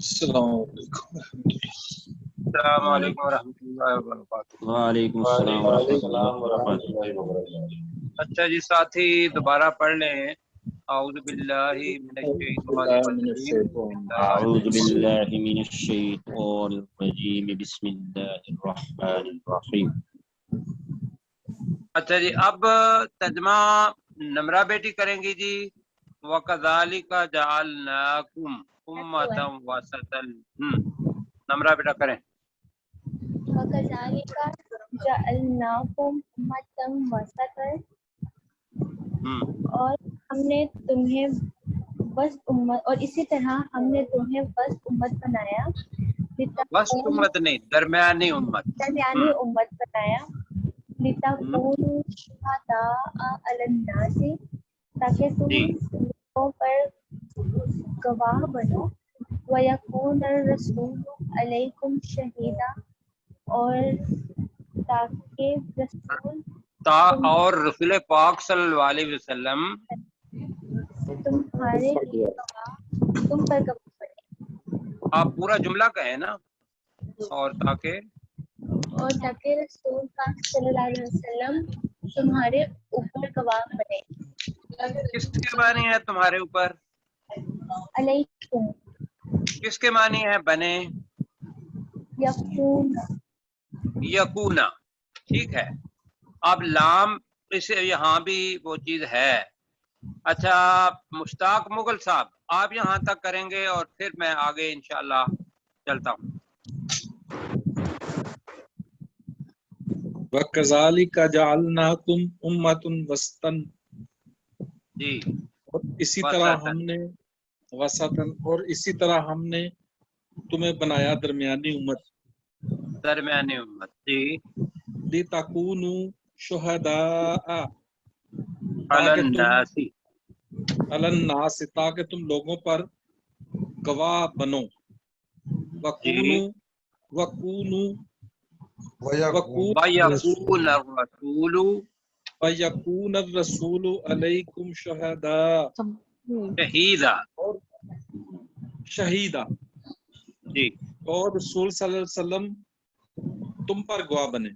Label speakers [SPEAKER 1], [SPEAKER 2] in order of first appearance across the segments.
[SPEAKER 1] السلام علیکم
[SPEAKER 2] السلام علیکم ورحمۃ اللہ وبرکاتہ۔
[SPEAKER 3] وعلیکم السلام ورحمۃ اللہ وبرکاتہ۔
[SPEAKER 2] اچھا جی ساتھی دوبارہ پڑھ لیں۔ اعوذ باللہ من الشیطان الرجیم،
[SPEAKER 3] اعوذ باللہ من الشیطان الرجیم، بسم اللہ الرحمن الرحیم۔
[SPEAKER 2] اچھا جی اب ترجمہ نمرہ بیٹی کریں گی جی۔ وَكَذَلِكَ جَعَلْنَاكُمْ أُمَّةً وَسَطًا۔ نمرہ بیٹا کریں۔
[SPEAKER 4] وَكَذَلِكَ جَعَلْنَاكُمْ أُمَّةً وَسَطًا، اور ہم نے تمہیں وسط امت، اور اسی طرح ہم نے تمہیں وسط امت بنایا،
[SPEAKER 2] وسط امت نہیں، درمیانی امت،
[SPEAKER 4] درمیانی امت بنایا، لِتَكُونُوا شُهَدَاءَ عَلَى النَّاسِ، تاکہ تم لوگوں پر گواہ بنو، وَيَكُونَ الرَّسُولُ عَلَيْكُمْ شَهِيدًا، اور تاکہ رسول
[SPEAKER 2] اور رسول پاک صلی اللہ علیہ وسلم
[SPEAKER 4] تمہارے لیے گواہ، تم پر گواہ بنے،
[SPEAKER 2] آپ پورا جملہ کہیں نا، اور تاکہ
[SPEAKER 4] رسول پاک صلی اللہ علیہ وسلم تمہارے اوپر گواہ بنے۔
[SPEAKER 2] کس کے معنی ہے تمہارے اوپر؟
[SPEAKER 4] علیکم،
[SPEAKER 2] کس کے معنی ہے بنے؟
[SPEAKER 4] یکون،
[SPEAKER 2] یکونا، ٹھیک ہے۔ اب لام اس یہاں بھی وہ چیز ہے۔ اچھا مشتاق مغل صاحب آپ یہاں تک کریں گے اور پھر میں آگے انشاءاللہ چلتا ہوں۔
[SPEAKER 1] وَكَذَلِكَ جَعَلْنَاكُمْ أُمَّةً وَسَطًا،
[SPEAKER 2] جی
[SPEAKER 1] اور اسی طرح ہم نے وسطاً، اور اسی طرح ہم نے تمہیں بنایا درمیانی امت،
[SPEAKER 2] درمیانی امت، جی،
[SPEAKER 1] لِتَكُونُوا شُهَدَاءَ،
[SPEAKER 2] علی
[SPEAKER 1] تاکہ تم
[SPEAKER 2] الناس،
[SPEAKER 1] علی الناس، تاکہ تم لوگوں پر گواہ بنو،
[SPEAKER 2] جی،
[SPEAKER 1] وَكُونُوا
[SPEAKER 2] وَيَكُونَ الرَّسُولُ
[SPEAKER 1] وَيَكُونَ الرَّسُولُ عَلَيْكُمْ شُهَدَاءَ،
[SPEAKER 2] شہیدا،
[SPEAKER 1] اور شہیدہ،
[SPEAKER 2] جی،
[SPEAKER 1] اور رسول صلی اللہ علیہ وسلم تم پر گواہ بنے۔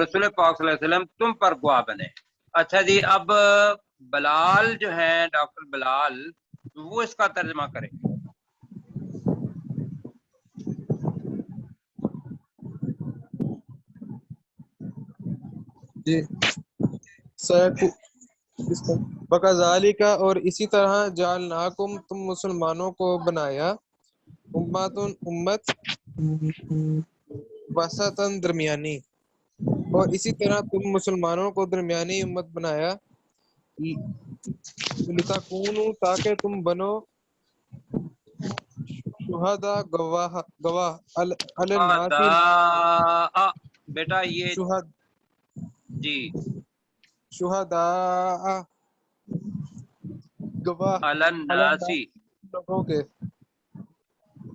[SPEAKER 2] رسول پاک صلی اللہ علیہ وسلم تم پر گواہ بنے۔ اچھا جی اب بلال جو ہیں ڈاکٹر بلال وہ اس کا ترجمہ کریں۔
[SPEAKER 5] جی وَكَذَلِكَ، اور اسی طرح جعلناکم، تم مسلمانوں کو بنایا، امت وسطاً، درمیانی، اور اسی طرح تم مسلمانوں کو درمیانی امت بنایا، لِتَكُونُوا، تاکہ تم بنو شہداء، گواہ علی الناس،
[SPEAKER 2] بیٹا یہ جی
[SPEAKER 5] شہداء، گواہ
[SPEAKER 2] علی الناس،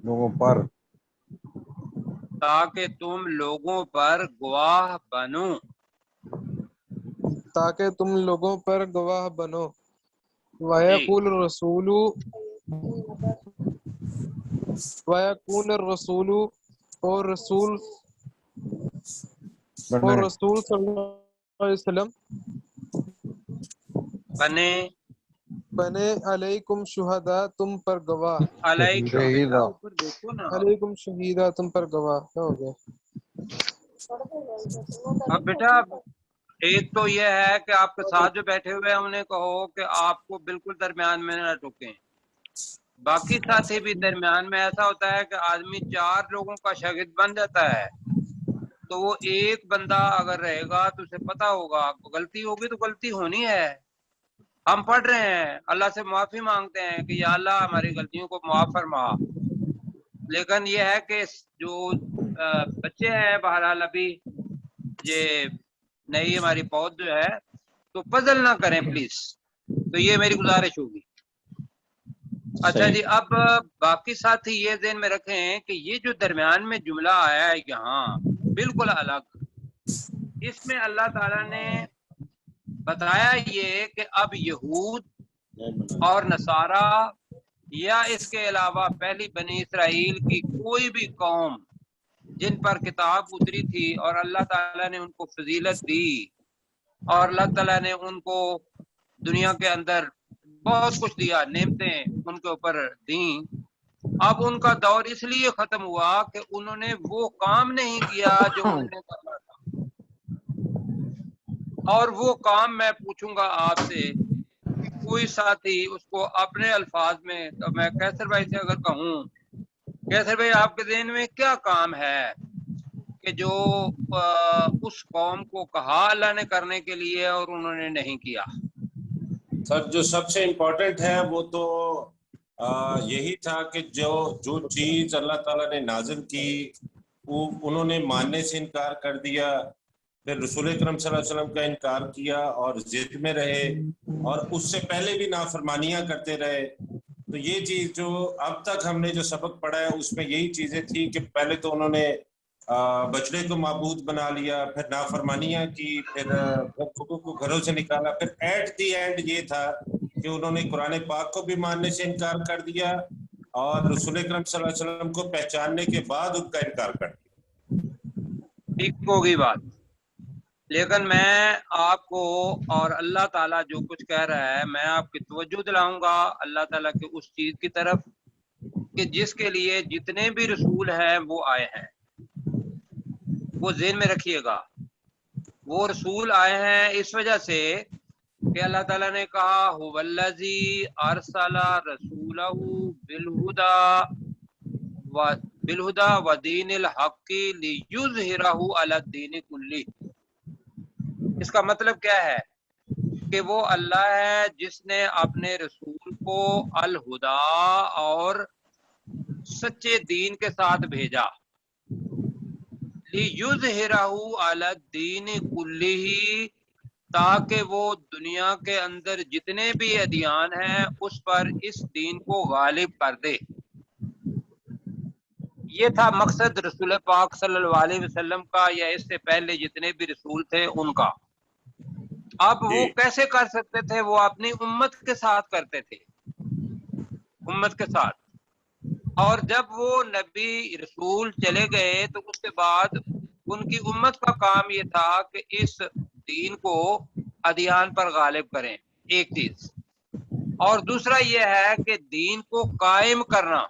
[SPEAKER 5] لوگوں پر،
[SPEAKER 2] تاکہ تم لوگوں پر گواہ بنو،
[SPEAKER 5] تاکہ تم لوگوں پر گواہ بنو،
[SPEAKER 2] جی،
[SPEAKER 5] وَيَكُونَ الرَّسُولُ، اور رسول صلی اللہ علیہ وسلم بنے، علیکم شہداء، تم پر گواہ،
[SPEAKER 2] علیکم، بیٹا اوپر دیکھو نا۔
[SPEAKER 5] علیکم شہیدہ، تم پر گواہ، کیا ہو گیا؟
[SPEAKER 2] اب بیٹا ایک تو یہ ہے کہ آپ کے ساتھ جو بیٹھے ہوئے ہیں انہیں کہو کہ آپ کو بالکل درمیان میں نہ ٹوکیں۔ باقی ساتھی بھی درمیان میں ایسا ہوتا ہے کہ آدمی 4 لوگوں کا شاگرد بن جاتا ہے، تو وہ ایک بندہ اگر رہے گا تو اسے پتا ہوگا غلطی ہوگی تو غلطی ہونی ہے۔ ہم پڑھ رہے ہیں، اللہ سے معافی مانگتے ہیں کہ یا اللہ ہماری غلطیوں کو معاف فرما، لیکن یہ ہے کہ جو بچے ہیں بہرحال ابھی یہ نئی ہماری پود جو ہے تو پزل نہ کریں پلیز، تو یہ میری گزارش ہوگی۔ اچھا جی اب باقی ساتھی یہ ذہن میں رکھیں کہ یہ جو درمیان میں جملہ آیا ہے یہاں بالکل الگ، اس میں اللہ تعالیٰ نے بتایا یہ کہ اب یہود اور نصارہ یا اس کے علاوہ پہلی بنی اسرائیل کی کوئی بھی قوم جن پر کتاب اتری تھی اور اللہ تعالیٰ نے ان کو فضیلت دی اور اللہ تعالیٰ نے ان کو دنیا کے اندر بہت کچھ دیا، نعمتیں ان کے اوپر دیں، اب ان کا دور اس لیے ختم ہوا کہ انہوں نے وہ کام نہیں کیا جو انہوں نے کرنا تھا۔ اور وہ کام میں پوچھوں گا آپ سے، کوئی ساتھی اس کو اپنے الفاظ میں، تو میں کیسر بھائی سے اگر کہوں، کیسر بھائی آپ کے ذہن میں کیا کام ہے کہ جو اس قوم کو کہا اللہ نے کرنے کے لیے اور انہوں نے نہیں کیا؟
[SPEAKER 6] سر جو سب سے امپورٹنٹ ہے وہ تو یہی تھا کہ جو چیز اللہ تعالیٰ نے نازل کی وہ انہوں نے ماننے سے انکار کر دیا، پھر رسول اکرم صلی اللہ علیہ وسلم کا انکار کیا اور ضد میں رہے، اور اس سے پہلے بھی نافرمانیاں کرتے رہے۔ تو یہ چیز جو اب تک ہم نے جو سبق پڑھا ہے اس میں یہی چیزیں تھی کہ پہلے تو انہوں نے بچڑے کو معبود بنا لیا، پھر نافرمانیاں کی، پھر بچوں کو گھروں سے نکالا، پھر ایٹ دی اینڈ یہ تھا کہ انہوں نے قرآن پاک کو بھی ماننے سے انکار کر دیا اور رسول اکرم صلی اللہ علیہ وسلم کو پہچاننے کے بعد ان کا انکار کر دیا۔
[SPEAKER 2] ٹھیک ہوگی بات، لیکن میں آپ کو اور اللہ تعالیٰ جو کچھ کہہ رہا ہے میں آپ کی توجہ دلاؤں گا اللہ تعالیٰ کے اس چیز کی طرف کہ جس کے لیے جتنے بھی رسول ہیں وہ آئے ہیں، وہ ذہن میں رکھیے گا۔ وہ رسول آئے ہیں اس وجہ سے کہ اللہ تعالیٰ نے کہا هو الذی ارسل رسولہ بالہدی ودین الحق لیظہرہ علی الدین کلہ۔ اس کا مطلب کیا ہے کہ وہ اللہ ہے جس نے اپنے رسول کو الہدا اور سچے دین کے ساتھ بھیجا، لیظہرہ علی الدین کلہ، تاکہ وہ دنیا کے اندر جتنے بھی ادیان ہیں اس پر اس دین کو غالب کر دے۔ یہ تھا مقصد رسول پاک صلی اللہ علیہ وسلم کا، یا اس سے پہلے جتنے بھی رسول تھے ان کا۔ اب وہ کیسے کر سکتے تھے؟ وہ اپنی امت کے ساتھ کرتے تھے، امت کے ساتھ۔ اور جب وہ نبی رسول چلے گئے تو اس کے بعد ان کی امت کا کام یہ تھا کہ اس دین کو ادیان پر غالب کریں، ایک چیز، اور دوسرا یہ ہے کہ دین کو قائم کرنا۔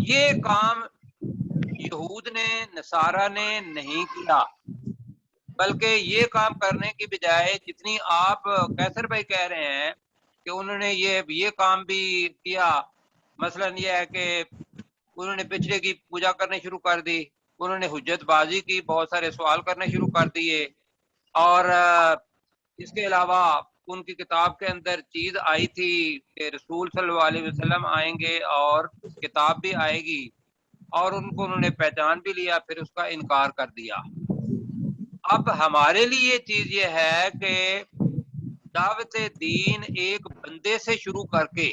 [SPEAKER 2] یہ کام یہود نے، نصارہ نے نہیں کیا، بلکہ یہ کام کرنے کی بجائے جتنی آپ کیسر بھائی کہہ رہے ہیں کہ انہوں نے یہ کام بھی کیا، مثلا یہ ہے کہ انہوں نے پچھلے کی پوجا کرنے شروع کر دی، انہوں نے حجت بازی کی، بہت سارے سوال کرنے شروع کر دیے، اور اس کے علاوہ ان کی کتاب کے اندر چیز آئی تھی کہ رسول صلی اللہ علیہ وسلم آئیں گے اور کتاب بھی آئے گی، اور ان کو انہوں نے پہچان بھی لیا، پھر اس کا انکار کر دیا۔ اب ہمارے لیے یہ چیز یہ ہے کہ دعوت دین ایک بندے سے شروع کر کے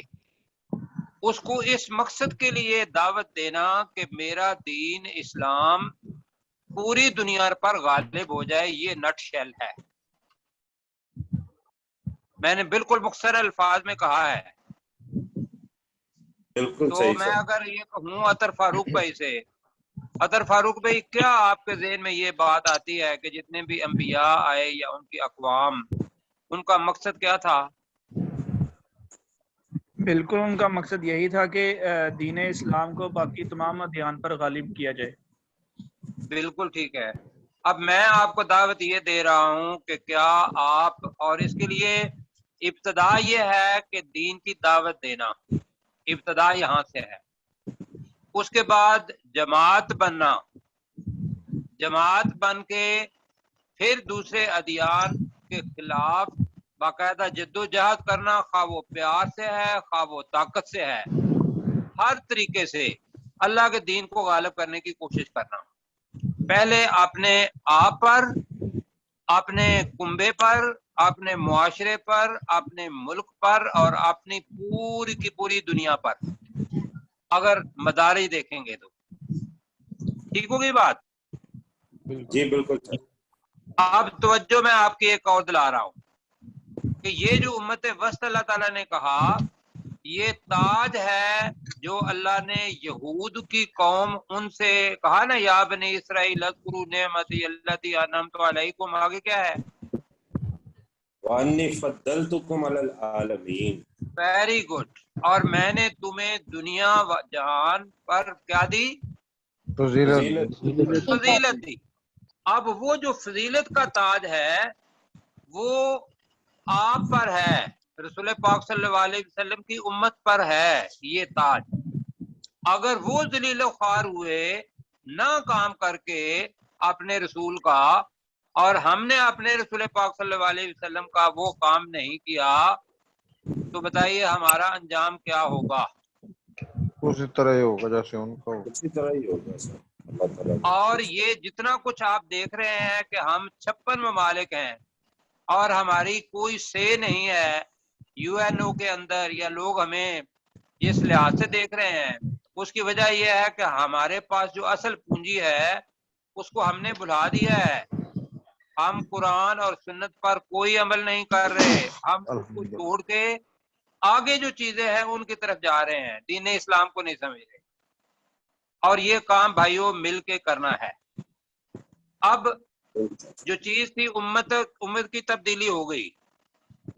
[SPEAKER 2] اس کو اس مقصد کے لیے دعوت دینا کہ میرا دین اسلام پوری دنیا پر غالب ہو جائے، یہ نٹ شیل ہے۔ میں نے بالکل مختصر الفاظ میں کہا ہے۔
[SPEAKER 6] بالکل
[SPEAKER 2] تو
[SPEAKER 6] صحیح
[SPEAKER 2] میں
[SPEAKER 6] سر۔
[SPEAKER 2] اگر یہ کہوں عطر فاروق بھائی سے، عطر فاروق بھائی کیا آپ کے ذہن میں یہ بات آتی ہے کہ جتنے بھی انبیاء آئے یا ان کی اقوام، ان کا مقصد کیا تھا؟
[SPEAKER 7] بالکل ان کا مقصد یہی تھا کہ دین اسلام کو باقی تمام ادیان پر غالب کیا جائے۔
[SPEAKER 2] بالکل ٹھیک ہے۔ اب میں آپ کو دعوت یہ دے رہا ہوں کہ کیا آپ، اور اس کے لیے ابتدا یہ ہے کہ دین کی دعوت دینا، ابتدا یہاں سے ہے۔ اس کے بعد جماعت بننا، جماعت بن کے پھر دوسرے ادیان کے خلاف باقاعدہ جدوجہد کرنا، خواہ وہ پیار سے ہے خواہ وہ طاقت سے ہے، ہر طریقے سے اللہ کے دین کو غالب کرنے کی کوشش کرنا۔ پہلے اپنے آپ پر، اپنے کنبے پر، اپنے معاشرے پر، اپنے ملک پر، اور اپنی پوری کی پوری دنیا پر اگر مدارج دیکھیں گے تو ٹھیک ہوگی بات؟
[SPEAKER 6] جی بالکل سر۔
[SPEAKER 2] اب توجہ میں آپ کی ایک اور دلا رہا ہوں کہ یہ جو امت وسط اللہ تعالیٰ نے کہا یہ تاج ہے جو اللہ نے یہود کی قوم ان سے کہا نا، یا بنی اسرائیل اذکروا نعمتی التی انعمت علیکم، آگے کیا ہے؟
[SPEAKER 6] وَأَنِّي فَضَّلْتُكُمْ عَلَى الْعَالَمِينَ.
[SPEAKER 2] ویری گڈ، اور میں نے تمہیں دنیا و جہان پر کیا دی؟ فضیلت دی۔ اب وہ جو فضیلت کا تاج ہے وہ آپ پر ہے، رسول پاک صلی اللہ علیہ وسلم کی امت پر ہے یہ تاج۔ اگر وہ ذلیل و خوار ہوئے نہ کام کر کے اپنے رسول کا، اور ہم نے اپنے رسول پاک صلی اللہ علیہ وسلم کا وہ کام نہیں کیا، تو بتائیے ہمارا انجام کیا ہوگا؟
[SPEAKER 5] اسی طرح ہی ہوگا جیسے ان کا ہوگا۔
[SPEAKER 6] اسی طرح ہی ہوگا سر، اللہ تعالیٰ
[SPEAKER 2] اور یہ جتنا کچھ آپ دیکھ رہے ہیں کہ ہم 56 ممالک ہیں اور ہماری کوئی سے نہیں ہے یو این او کے اندر، یا لوگ ہمیں جس لحاظ سے دیکھ رہے ہیں، اس کی وجہ یہ ہے کہ ہمارے پاس جو اصل پونجی ہے اس کو ہم نے بھلا دیا ہے۔ ہم قرآن اور سنت پر کوئی عمل نہیں کر رہے، ہم اس کو چھوڑ کے آگے جو چیزیں ہیں ان کی طرف جا رہے ہیں، دین اسلام کو نہیں سمجھ رہے، اور یہ کام بھائیوں مل کے کرنا ہے۔ اب جو چیز تھی امت کی تبدیلی ہو گئی،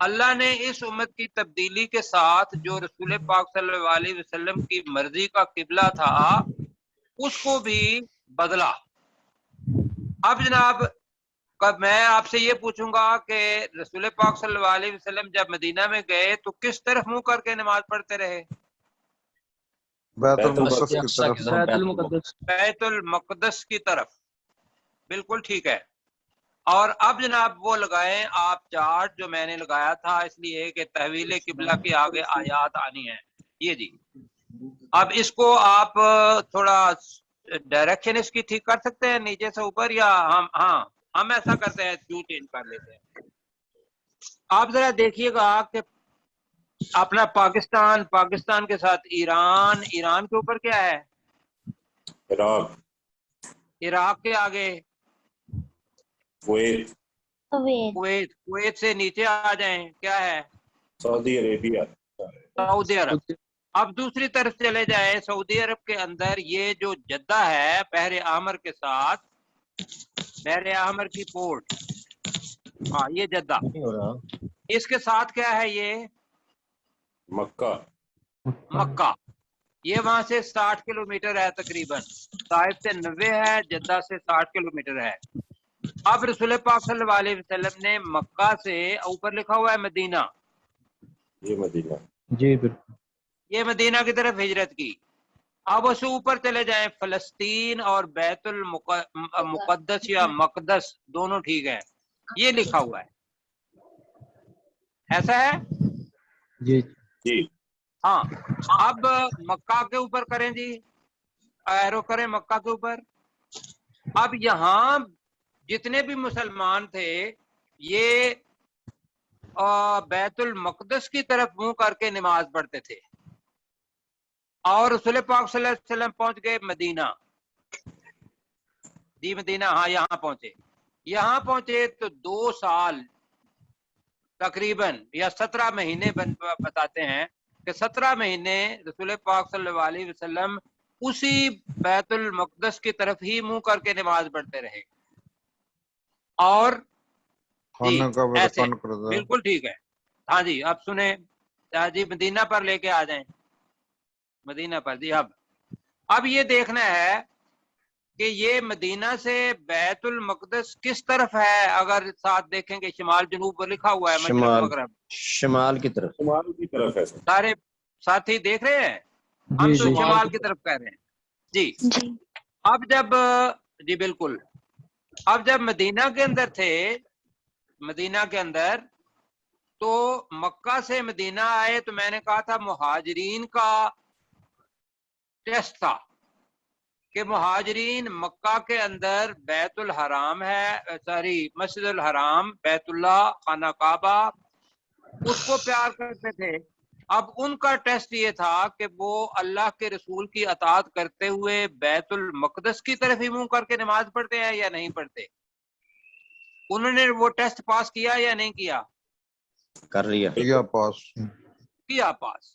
[SPEAKER 2] اللہ نے اس امت کی تبدیلی کے ساتھ جو رسول پاک صلی اللہ علیہ وسلم کی مرضی کا قبلہ تھا اس کو بھی بدلا۔ اب جناب میں آپ سے یہ پوچھوں گا کہ رسول پاک صلی اللہ علیہ وسلم جب مدینہ میں گئے تو کس طرف منہ کر کے نماز پڑھتے رہے؟
[SPEAKER 5] بیت المقدس کی طرف۔
[SPEAKER 2] بیت المقدس کی طرف، بالکل ٹھیک ہے۔ اور اب جناب وہ لگائیں آپ چارٹ جو میں نے لگایا تھا، اس لیے کہ تحویل قبلہ کی آگے آیات آنی ہے۔ یہ جی اب اس کو آپ تھوڑا ڈائریکشن اس کی ٹھیک کر سکتے ہیں نیچے سے اوپر، یا ہم ایسا کرتے ہیں کیوں چینج کر لیتے ہیں۔ آپ ذرا دیکھیے گا کہ اپنا پاکستان کے ساتھ ایران کے اوپر کیا ہے؟ عراق کے آگے کویت سے نیچے آ جائیں کیا ہے؟
[SPEAKER 6] سعودی عربیہ۔
[SPEAKER 2] سعودی عرب۔ اب دوسری طرف چلے جائیں، سعودی عرب کے اندر یہ جو جدہ ہے بحر احمر کے ساتھ، بحر احمر کی پورٹ، ہاں یہ جدہ، اس کے ساتھ کیا ہے؟ یہ مکہ۔ یہ وہاں سے 60 کلومیٹر ہے تقریباً، طائف سے 90 ہے، جدہ سے 60 کلومیٹر ہے۔ اب رسول پاک صلی اللہ علیہ وسلم نے مکہ سے اوپر لکھا ہوا ہے مدینہ،
[SPEAKER 6] یہ مدینہ،
[SPEAKER 5] جی بالکل،
[SPEAKER 2] یہ مدینہ کی طرف ہجرت کی۔ اب اس اوپر چلے جائیں، فلسطین اور بیت المقدس یا مقدس دونوں ٹھیک ہے، یہ لکھا ہوا ہے، ایسا ہے
[SPEAKER 5] جی
[SPEAKER 6] جی
[SPEAKER 2] ہاں۔ اب مکہ کے اوپر کریں جی، ایرو کریں مکہ کے اوپر۔ اب یہاں جتنے بھی مسلمان تھے یہ بیت المقدس کی طرف منہ کر کے نماز پڑھتے تھے، اور رسول پاک صلی اللہ علیہ وسلم پہنچ گئے مدینہ، جی مدینہ، ہاں یہاں پہنچے تو 2 سال تقریباً یا 17 مہینے بتاتے ہیں کہ 17 مہینے رسول پاک صلی اللہ علیہ وسلم اسی بیت المقدس کی طرف ہی منہ کر کے نماز پڑھتے رہے، اور جی ایسے بالکل ٹھیک ہے۔ ہاں جی اب سنیں جی، مدینہ پر لے کے آ جائیں، مدینہ پر جی۔ اب یہ دیکھنا ہے کہ یہ مدینہ سے بیت المقدس کس طرف ہے، اگر ساتھ دیکھیں گے شمال جنوب پر لکھا ہوا ہے، مشرق مغرب،
[SPEAKER 3] شمال کی طرف،
[SPEAKER 6] شمال کی طرف ہے سر۔
[SPEAKER 2] سارے ساتھی دیکھ رہے ہیں؟ ہم تو شمال کی طرف کہہ رہے ہیں جی۔ اب جب جی بالکل، اب جب مدینہ کے اندر تھے، مدینہ کے اندر تو مکہ سے مدینہ آئے تو میں نے کہا تھا مہاجرین کا ٹیسٹ تھا کہ مہاجرین مکہ کے اندر بیت الحرام ہے، مسجد الحرام، بیت اللہ، خانہ کعبہ، اس کو پیار کرتے تھے۔ اب ان کا ٹیسٹ یہ تھا کہ وہ اللہ کے رسول کی اطاعت کرتے ہوئے بیت المقدس کی طرف ہی منہ کر کے نماز پڑھتے ہیں یا نہیں پڑھتے۔ انہوں نے وہ ٹیسٹ پاس کیا یا نہیں کیا؟
[SPEAKER 3] کر لیا،
[SPEAKER 5] پاس۔
[SPEAKER 2] کیا پاس۔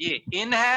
[SPEAKER 2] یہ ان ہے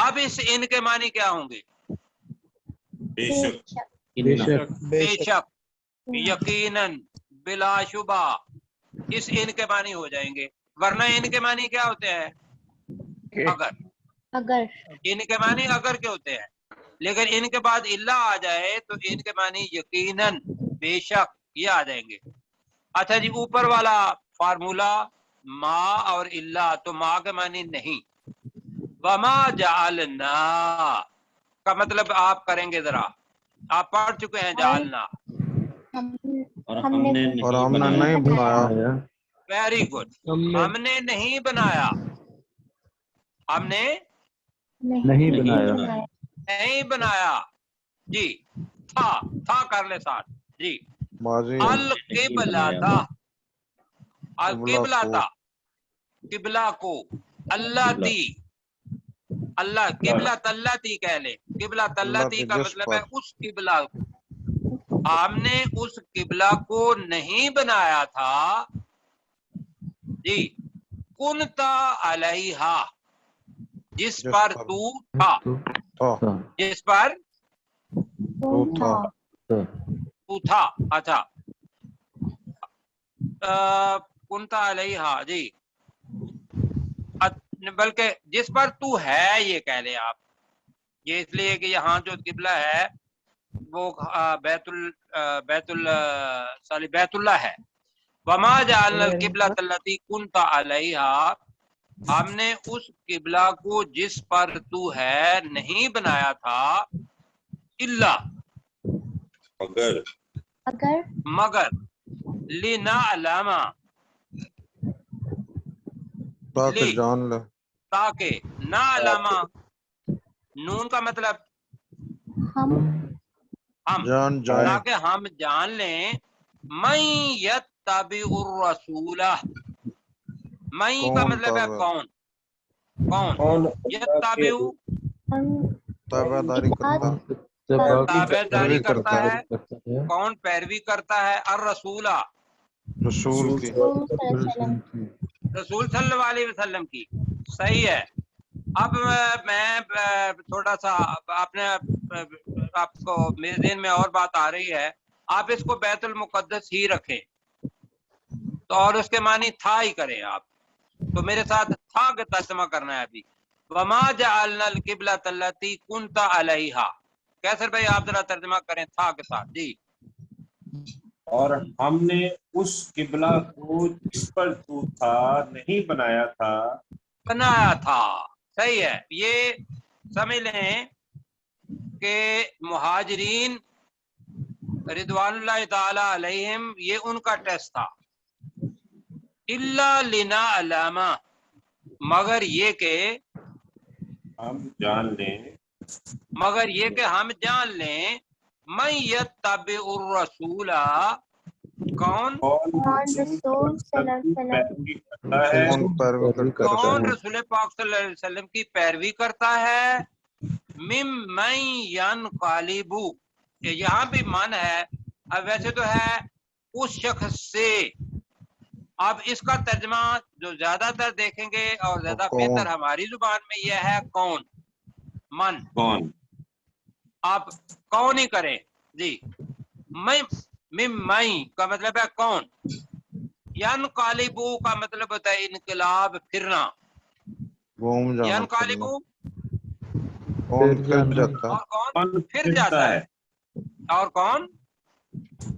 [SPEAKER 2] اب اس ان کے معنی کیا ہوں گے؟
[SPEAKER 6] بے شک
[SPEAKER 3] إن
[SPEAKER 2] بے شک، یقیناً، بلا شبہ، اس ان کے معنی ہو جائیں گے. ورنہ ان کے معنی کیا ہوتے ہیں؟ اگر.
[SPEAKER 4] اگر
[SPEAKER 2] ان کے معنی اگر کے ہوتے ہیں، لیکن ان کے بعد الا آ جائے تو ان کے معنی یقیناً، بے شک، یہ آ جائیں گے. اچھا جی، اوپر والا فارمولا ما اور الا، تو ما کے معنی نہیں. وما جعلنا کا مطلب آپ کریں گے ذرا، آپ پڑھ چکے ہیں جعلنا.
[SPEAKER 3] اور
[SPEAKER 4] ہم
[SPEAKER 3] ہم
[SPEAKER 4] نے
[SPEAKER 3] نے
[SPEAKER 5] نہیں بنایا
[SPEAKER 2] ویری گڈ. ہم نے نہیں بنایا، ہم نے
[SPEAKER 4] نہیں
[SPEAKER 3] بنایا.
[SPEAKER 2] نہیں بنایا. جی، تھا کر لے ساتھ. جی،
[SPEAKER 5] ماضی
[SPEAKER 2] القبلہ، القبلہ، قبلہ کو، اللہ تی، اللہ قبلہ تلتی کہہ لیں. قبلہ تلتی کا مطلب ہے اس قبلہ کو. ہم نے اس قبلہ کو نہیں بنایا تھا. جی، کنتا علیہا، جس پر تو تھا، جس پر تو تھا. اچھا، کنتا علیہا، جی، بلکہ جس پر تو ہے یہ کہہ لیں آپ. یہ اس لیے کہ یہاں جو قبلہ ہے وہ بیت اللہ ہے. وما جعلنا القبلۃ التی کنت علیہا، ہم نے اس قبلہ کو جس پر تو ہے نہیں بنایا تھا، الا،
[SPEAKER 6] اگر
[SPEAKER 2] مگر، لنعلم،
[SPEAKER 5] تاکہ جان لے
[SPEAKER 2] تاکہ، نعلم، نون کا مطلب
[SPEAKER 4] ہم
[SPEAKER 2] ہم،
[SPEAKER 5] جان جائیں
[SPEAKER 2] تاکہ ہم جان لیں، من یتبع الرسول، من کا مطلب ہے کون، کون، یتبع،
[SPEAKER 5] تابع داری کرتا
[SPEAKER 2] تابع داری کرتا
[SPEAKER 5] کرتا
[SPEAKER 2] ہے. کون پیروی کرتا ہے؟ الرسول،
[SPEAKER 5] رسول کی
[SPEAKER 2] رسول صلی اللہ علیہ وسلم کی. صحیح ہے. اب میں تھوڑا سا آپ کو میرے ذہن میں اور بات آ رہی ہے. آپ اس کو بیت المقدس ہی رکھیں تو، اور اس کے معنی تھا ہی کریں آپ. تو میرے ساتھ تھا کا ترجمہ کرنا ہے ابھی. وما جعلنا القبلۃ التی کنت علیہا. کیسر بھائی آپ ذرا ترجمہ کریں تھا کے ساتھ. جی،
[SPEAKER 6] اور ہم نے اس قبلہ کو جس پر تو تھا نہیں بنایا تھا.
[SPEAKER 2] بنایا تھا. صحیح ہے. یہ سمجھ لیں کہ مہاجرین رضوان اللہ تعالی علیہم، یہ ان کا ٹیسٹ تھا. الا لنعلم، مگر یہ کہ
[SPEAKER 6] ہم جان لیں،
[SPEAKER 2] ہم جان لیں، من یتبع الرسول، کون
[SPEAKER 4] رسول صلی اللہ علیہ
[SPEAKER 6] پیروی کرتا ہے،
[SPEAKER 2] کون رسول پاک صلی اللہ علیہ وسلم کی پیروی کرتا ہے. ممن ینقلب، یہاں بھی من ہے. اب ویسے تو ہے اس شخص سے. اب اس کا ترجمہ جو زیادہ تر دیکھیں گے اور زیادہ بہتر ہماری زبان میں یہ ہے کون، من.
[SPEAKER 6] کون،
[SPEAKER 2] آپ کون ہی کریں. جی، ممن کا مطلب ہے کون. ینقلبو کا مطلب ہوتا ہے انقلاب، پھرنا.
[SPEAKER 5] گھوم جانا
[SPEAKER 2] ینقلبو،
[SPEAKER 5] کون پھر جاتا
[SPEAKER 2] اور کون
[SPEAKER 6] کون
[SPEAKER 2] پھر جاتا ہے، اور کون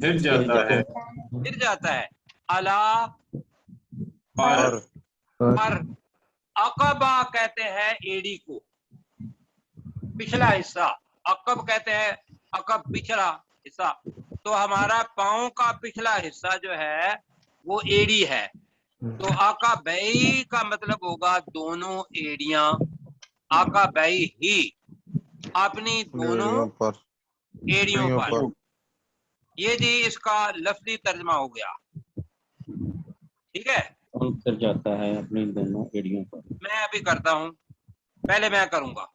[SPEAKER 6] پھر جاتا ہے.
[SPEAKER 2] پھر جاتا ہے. اللہ
[SPEAKER 6] پر
[SPEAKER 2] پر، عقبہ کہتے ہیں ایڑی کو، پچھلا حصہ. عقب کہتے ہیں عقب، پچھلا حصہ. تو ہمارا پاؤں کا پچھلا حصہ جو ہے وہ ایڑی ہے. تو آقا بئی کا مطلب ہوگا دونوں ایڑیاں. آقا بئی ہی، اپنی دونوں
[SPEAKER 5] پر
[SPEAKER 2] ایڑیوں پر. یہ جی اس کا لفظی ترجمہ ہو گیا. ٹھیک ہے،
[SPEAKER 3] کون پھر جاتا ہے اپنی دونوں ایڑیوں پر.
[SPEAKER 2] میں ابھی کرتا ہوں، پہلے میں کروں گا.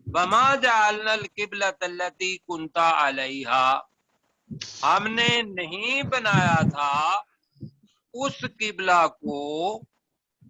[SPEAKER 2] وما جعلنا القبلۃ التی کنت علیہا، ہم نے نہیں بنایا تھا اس قبلہ کو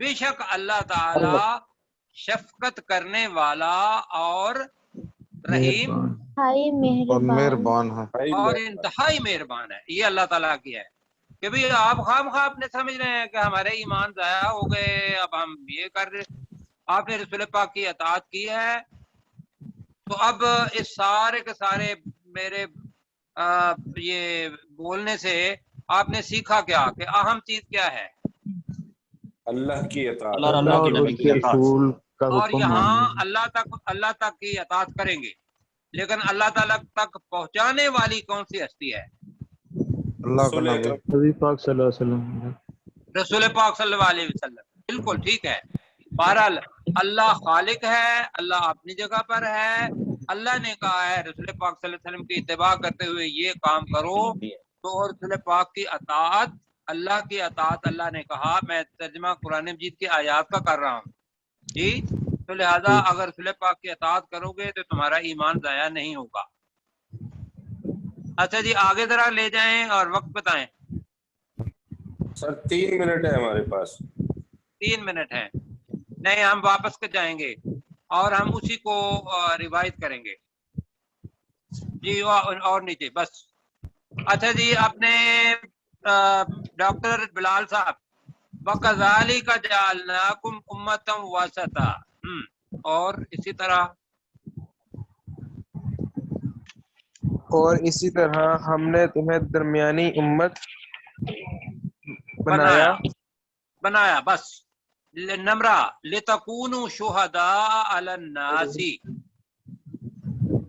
[SPEAKER 2] بے شک اللہ تعالی شفقت کرنے والا اور رحیم
[SPEAKER 8] ہائی
[SPEAKER 9] اور
[SPEAKER 8] مہربان
[SPEAKER 9] مہربان ہے.
[SPEAKER 2] اور انتہائی مہربان ہے. یہ اللہ تعالیٰ کی ہے کہ بھئی آپ خواہ اپنے سمجھ رہے ہیں کہ ہمارے ایمان ضائع ہو گئے، اب ہم یہ کر رہے. آپ نے رسول پاک کی اطاعت کی ہے تو اب اس سارے کے سارے میرے یہ بولنے سے آپ نے سیکھا کیا کہ اہم چیز کیا ہے؟
[SPEAKER 6] اللہ کی اطاعت.
[SPEAKER 3] اللہ کے نبی کی اطاعت.
[SPEAKER 9] رسول کا
[SPEAKER 2] اور
[SPEAKER 9] حکم
[SPEAKER 2] یہاں
[SPEAKER 9] ماننا.
[SPEAKER 2] اللہ تک کی اطاعت کریں گے، لیکن اللہ تعالیٰ تک پہنچانے والی کون سی ہستی ہے؟
[SPEAKER 9] اللہ کا نبی.
[SPEAKER 10] نبی پاک صلی اللہ علیہ وسلم.
[SPEAKER 2] رسول پاک صلی اللہ علیہ وسلم. بالکل ٹھیک ہے. بہرحال اللہ خالق ہے، اللہ اپنی جگہ پر ہے. اللہ نے کہا ہے رسول پاک صلی اللہ علیہ وسلم کی اتباع کرتے ہوئے یہ کام کرو، تو رسول پاک کی اطاعت، اللہ کی اطاعت اللہ نے کہا. میں ترجمہ قرآن مجید کی آیات کا کر رہا ہوں جی. تو لہذا اگر رسول پاک کی اطاعت کرو گے تو تمہارا ایمان ضائع نہیں ہوگا. اچھا جی آگے ذرا لے جائیں اور وقت بتائیں.
[SPEAKER 6] سر 3 منٹ ہے ہمارے پاس.
[SPEAKER 2] 3 منٹ ہیں. نہیں ہم واپس کے جائیں گے اور ہم اسی کو ریوائز کریں گے جی. اور نیچے بس. اچھا جی اپنے ڈاکٹر بلال صاحب، وَكَذَلِكَ جَعَلْنَاكُمْ أُمَّةً وَسَطًا، اور اسی طرح
[SPEAKER 5] اور اسی طرح ہم نے تمہیں درمیانی امت
[SPEAKER 2] بنایا. بس نمرہ لِتَكُونُوا شُهَدَاءَ عَلَى النَّاسِ،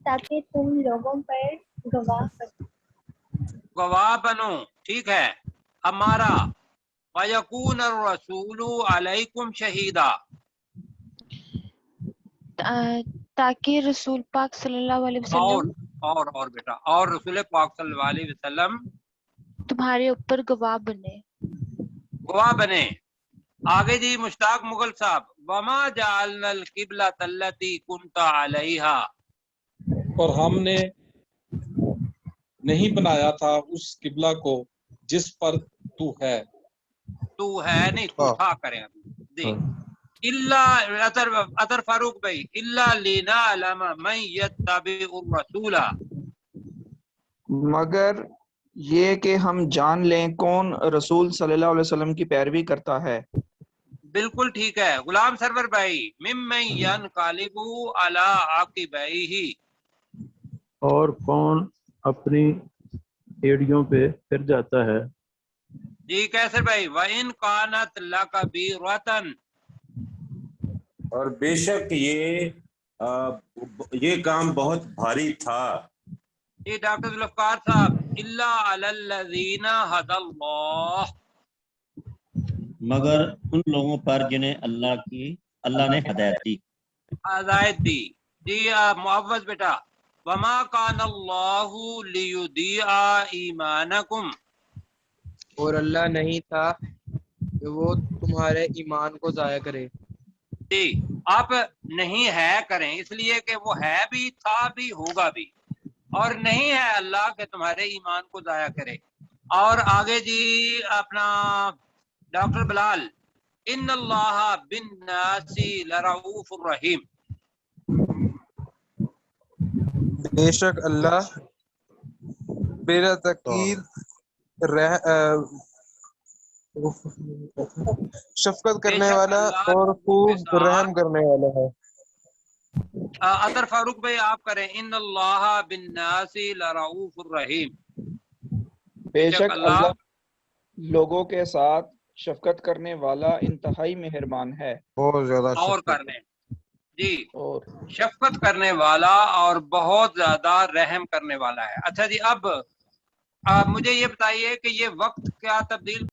[SPEAKER 8] تاکہ تم لوگوں پر
[SPEAKER 2] گواہ بنو. ٹھیک ہے. ہمارا وَيَكُونَ الرَّسُولُ عَلَيْكُمْ شَهِيدًا،
[SPEAKER 4] تاکہ رسول پاک صلی اللہ علیہ وسلم
[SPEAKER 2] اور بیٹا اور رسول پاک صلی اللہ علیہ وسلم
[SPEAKER 4] تمہارے اوپر گواہ بنے.
[SPEAKER 2] آگے جی مشتاق مغل صاحب، وما جعلنا القبلۃ التی کنت علیہا،
[SPEAKER 1] اور ہم نے نہیں بنایا تھا اس قبلہ کو جس پر تو ہے.
[SPEAKER 2] تو ہے نہیں تو تھا کریں جی. اللہ اطر فاروق بھائی، اللہ لنعلم من یتبع الرسول،
[SPEAKER 7] مگر یہ کہ ہم جان لیں کون رسول صلی اللہ علیہ وسلم کی پیروی کرتا ہے.
[SPEAKER 2] بالکل ٹھیک ہے. غلام سرور بھائی، ممن ینقلب علی عقبیہ،
[SPEAKER 10] اور کون اپنی ایڑیوں پہ پھر جاتا ہے.
[SPEAKER 2] جی کیسر بھائی، وَإِن كَانَتْ لَكَبِيرَةً،
[SPEAKER 6] اور بے شک یہ کام بہت بھاری تھا.
[SPEAKER 2] جی ڈاکٹر ذوالفقار صاحب، الا علی الذین ھدی اللہ،
[SPEAKER 3] مگر ان لوگوں پر جنہیں اللہ نے ہدایت دی.
[SPEAKER 2] جی معوض بیٹا، وما کان اللہ لیضیع ایمانکم،
[SPEAKER 5] اور اللہ نہیں تھا کہ وہ تمہارے ایمان کو ضائع کرے.
[SPEAKER 2] جی آپ نہیں ہے کریں اس لیے کہ وہ ہے بھی، تھا بھی، ہوگا بھی، اور نہیں ہے اللہ کہ تمہارے ایمان کو ضائع کرے. اور آگے جی اپنا ڈاکٹر بلال، ان اللہ بالناس لرؤوف الرحیم،
[SPEAKER 5] بے شک اللہ بلا تقیر شفقت کرنے والا اور خوب رحم کرنے والا ہے.
[SPEAKER 2] اطر فاروق بھائی آپ کریں، ان اللہ بالناس لرؤوف الرحیم،
[SPEAKER 7] بے شک اللہ لوگوں کے ساتھ شفقت کرنے والا انتہائی مہربان ہے.
[SPEAKER 9] بہت زیادہ
[SPEAKER 2] اور
[SPEAKER 9] شفقت.
[SPEAKER 2] کرنے جی
[SPEAKER 7] اور
[SPEAKER 2] شفقت کرنے والا اور بہت زیادہ رحم کرنے والا ہے. اچھا جی اب مجھے یہ بتائیے کہ یہ وقت کیا تبدیل